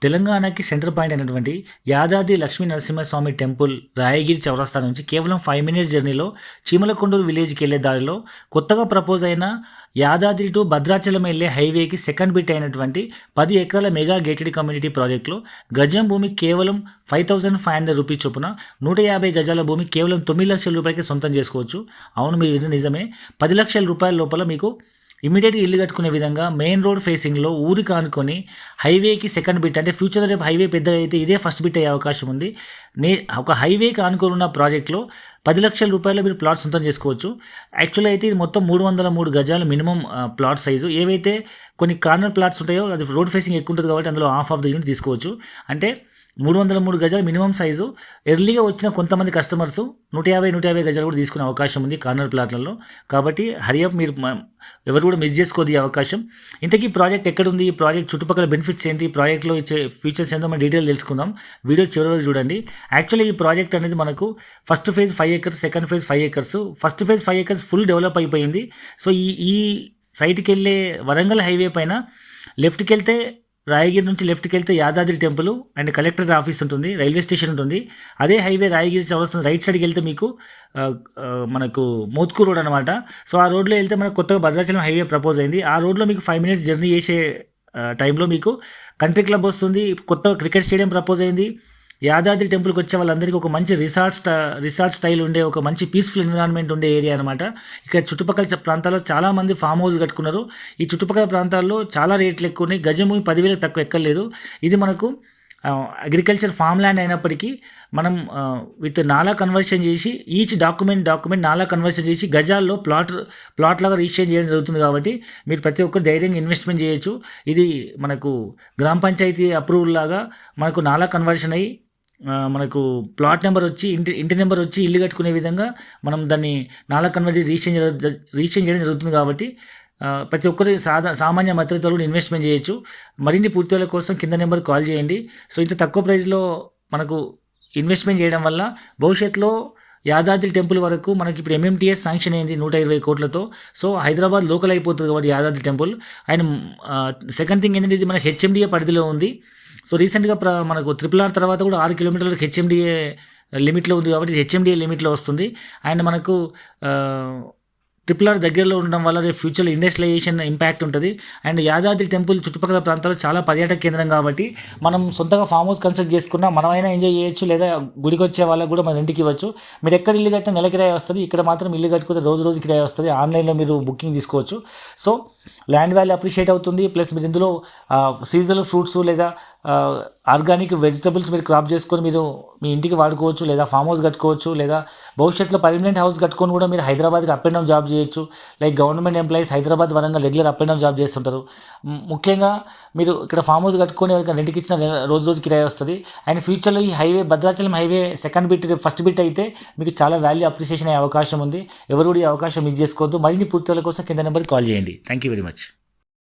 తెలంగాణకి centre point అయినటువంటి Yadadri Lakshmi Narasimhaswamy temple Rayagiri చౌరస్తా నుంచి కేవలం 5 మినిట్స్ జర్నీలో చీమలకొండూరు విలేజ్కి వెళ్ళే దారిలో కొత్తగా ప్రపోజ్ అయిన యాదాద్రి టు భద్రాచలం వెళ్ళే హైవేకి సెకండ్ బిట్ అయినటువంటి 10 ఎకరాల మెగా గేటెడ్ కమ్యూనిటీ ప్రాజెక్టులో గజం భూమి కేవలం 5,500 రూపీస్ చొప్పున 150 గజాల భూమి కేవలం 9 లక్షల రూపాయలకి సొంతం చేసుకోవచ్చు. అవును, మీరు ఇది నిజమే. 10 లక్షల రూపాయల లోపల మీకు ఇమీడియట్గా ఇల్లు కట్టుకునే విధంగా మెయిన్ రోడ్ ఫేసింగ్లో ఊరికి ఆనుకొని హైవేకి సెకండ్ బిట్, అంటే ఫ్యూచర్లో రేపు హైవే పెద్దగా అయితే ఇదే ఫస్ట్ బిట్ అయ్యే అవకాశం ఉంది. ఒక హైవేకి ఆనుకొని ఉన్న ప్రాజెక్ట్లో 10 లక్షల రూపాయలు మీరు ప్లాట్ సొంతం చేసుకోవచ్చు. యాక్చువల్గా అయితే ఇది మొత్తం 303 గజాలు మినిమం ప్లాట్ సైజు. ఏవైతే కొన్ని కార్నర్ ప్లాట్స్ ఉంటాయో అది రోడ్ ఫేసింగ్ ఎక్కువ ఉంటుంది కాబట్టి అందులో హాఫ్ ఆఫ్ ద యూనిట్ తీసుకోవచ్చు. అంటే 303 గజాలు మినిమం సైజు. ఎర్లీగా వచ్చిన కొంతమంది కస్టమర్స్ 150 గజాలు కూడా తీసుకునే అవకాశం ఉంది కార్నర్ ప్లాట్లలో. కాబట్టి హరియప్, మీరు ఎవరు కూడా మిస్ చేసుకోదు ఈ అవకాశం. ఇంతకీ ప్రాజెక్ట్ ఎక్కడుంది, ఈ ప్రాజెక్ట్ చుట్టుపక్కల బెనిఫిట్స్ ఏంటి, ప్రాజెక్ట్లో ఇచ్చే ఫీచర్స్ ఏంటో మనం డీటెయిల్ తెలుసుకుందాం. వీడియో చివరి వరకు చూడండి. యాక్చువల్లీ ఈ ప్రాజెక్ట్ అనేది మనకు first phase 5 acres, second phase 5 acres. First phase 5 acres full develop అయిపోయింది. సో ఈ సైట్కి వెళ్ళే వరంగల్ హైవే పైన లెఫ్ట్కి వెళ్తే రాయగిరి నుంచి లెఫ్ట్కి వెళ్తే Yadadri temple and collector office ఉంటుంది, రైల్వే స్టేషన్ ఉంటుంది. అదే హైవే రాయగిరి చౌరస్తా రైట్ సైడ్కి వెళ్తే మీకు మనకు మోత్కూర్ రోడ్ అనమాట. సో ఆ రోడ్లో వెళ్తే మనకు కొత్తగా భద్రాచలం హైవే ప్రపోజ్ అయింది. ఆ రోడ్లో మీకు 5 మినిట్స్ జర్నీ చేసే టైంలో మీకు కంట్రీ క్లబ్ వస్తుంది, కొత్తగా క్రికెట్ స్టేడియం ప్రపోజ్ అయింది. యాదాద్రి టెంపుల్కి వచ్చే వాళ్ళందరికీ ఒక మంచి రిసార్ట్ స్టైల్ ఉండే ఒక మంచి పీస్ఫుల్ ఎన్విరాన్మెంట్ ఉండే ఏరియా అనమాట. ఇక్కడ చుట్టుపక్కల ప్రాంతాల్లో చాలామంది ఫామ్ హౌస్ కట్టుకున్నారు. ఈ చుట్టుపక్కల ప్రాంతాల్లో చాలా రేట్లు ఎక్కువ ఉన్నాయి. గజము 10,000 తక్కువ ఎక్కర్లేదు. ఇది మనకు అగ్రికల్చర్ ఫామ్ ల్యాండ్ అయినప్పటికీ మనం విత్ నాలా కన్వర్షన్ చేసి ఈచ్ డాక్యుమెంట్ నాలా కన్వర్షన్ చేసి గజాల్లో ప్లాట్ లాగా రిజిస్టర్ చేయడం జరుగుతుంది. కాబట్టి మీరు ప్రతి ఒక్కరు ధైర్యంగా ఇన్వెస్ట్మెంట్ చేయొచ్చు. ఇది మనకు గ్రామ పంచాయతీ అప్రూవల్ లాగా మనకు నాలా కన్వర్షన్ అయ్యి మనకు ప్లాట్ నెంబర్ వచ్చి ఇంటి నెంబర్ వచ్చి ఇల్లు కట్టుకునే విధంగా మనం దాన్ని నాలా కన్వర్ట్ రిజిస్టర్ చేయడం జరుగుతుంది. కాబట్టి ప్రతి ఒక్కరి సామాన్య మధ్యతరగతి కూడా ఇన్వెస్ట్మెంట్ చేయొచ్చు. మరిన్ని పూర్తిల కోసం కింద నెంబర్ కాల్ చేయండి. సో ఇంత తక్కువ ప్రైస్లో మనకు ఇన్వెస్ట్మెంట్ చేయడం వల్ల భవిష్యత్తులో యాదాద్రి టెంపుల్ వరకు మనకి ఇప్పుడు ఎంఎంటీఎస్ శాంక్షన్ అయింది 120 కోట్లతో. సో హైదరాబాద్ లోకల్ అయిపోతుంది కాబట్టి Yadadri temple. And second thing ఏంటంటే ఇది మన హెచ్ఎండిఏ పరిధిలో ఉంది. సో రీసెంట్గా మనకు RRR తర్వాత కూడా 6 కిలోమీటర్లకు హెచ్ఎండిఏ లిమిట్లో ఉంది కాబట్టి హెచ్ఎండిఏ లిమిట్లో వస్తుంది. అండ్ మనకు RRR దగ్గరలో ఉండడం వల్ల రేపు ఫ్యూచర్లో ఇండస్ట్రియలైజేషన్ ఇంపాక్ట్ ఉంటుంది. అండ్ యాదాద్రి టెంపుల్ చుట్టుపక్కల ప్రాంతాలు చాలా పర్యాటక కేంద్రం కాబట్టి మనం సొంతంగా ఫామ్ హౌస్ కన్స్ట్రక్ట్ చేసుకున్నా మనమైనా ఎంజాయ్ చేయొచ్చు, లేదా గుడికి వచ్చే వాళ్ళకి కూడా మన ఇంటికి ఇవ్వచ్చు. మీరు ఎక్కడ ఇల్లు కట్టినా నెల కిరాయి వస్తుంది, ఇక్కడ మాత్రం ఇల్లు కట్టుకుంటే రోజు కిరాయి వస్తుంది. ఆన్లైన్లో మీరు బుకింగ్ తీసుకోవచ్చు. సో ల్యాండ్ వాల్యూ అప్రిషియేట్ అవుతుంది. ప్లస్ మీరు ఇందులో సీజనల్ ఫ్రూట్స్ లేదా ఆర్గానిక్ వెజిటబుల్స్ మీరు క్రాప్ చేసుకొని మీరు మీ ఇంటికి వాడుకోవచ్చు, లేదా ఫామ్ హౌస్ కట్టుకోవచ్చు, లేదా భవిష్యత్తులో పర్మనెంట్ హౌస్ కట్టుకొని కూడా మీరు హైదరాబాద్కి అప్ అండ్ డౌన్ జాబ్ చేయొచ్చు. Like government employees Hyderabad Warangal regular up and down job చేస్తుంటారు. ముఖ్యంగా మీరు ఇక్కడ ఫామ్ హౌస్ కట్టుకొని రెంట్కి ఇచ్చిన రోజు కిరాయి వస్తుంది. అండ్ ఫ్యూచర్లో ఈ highway Bhadrachalam highway second bit first bit అయితే మీకు చాలా వాల్యూ అప్రిషియేషన్ అయ్యే అవకాశం ఉంది. ఎవరు కూడా ఈ అవకాశం మిస్ చేసుకోవద్దు. మరిన్ని పూర్తిల కోసం కింద నెంబర్కి కాల్ చేయండి. Thank you very much.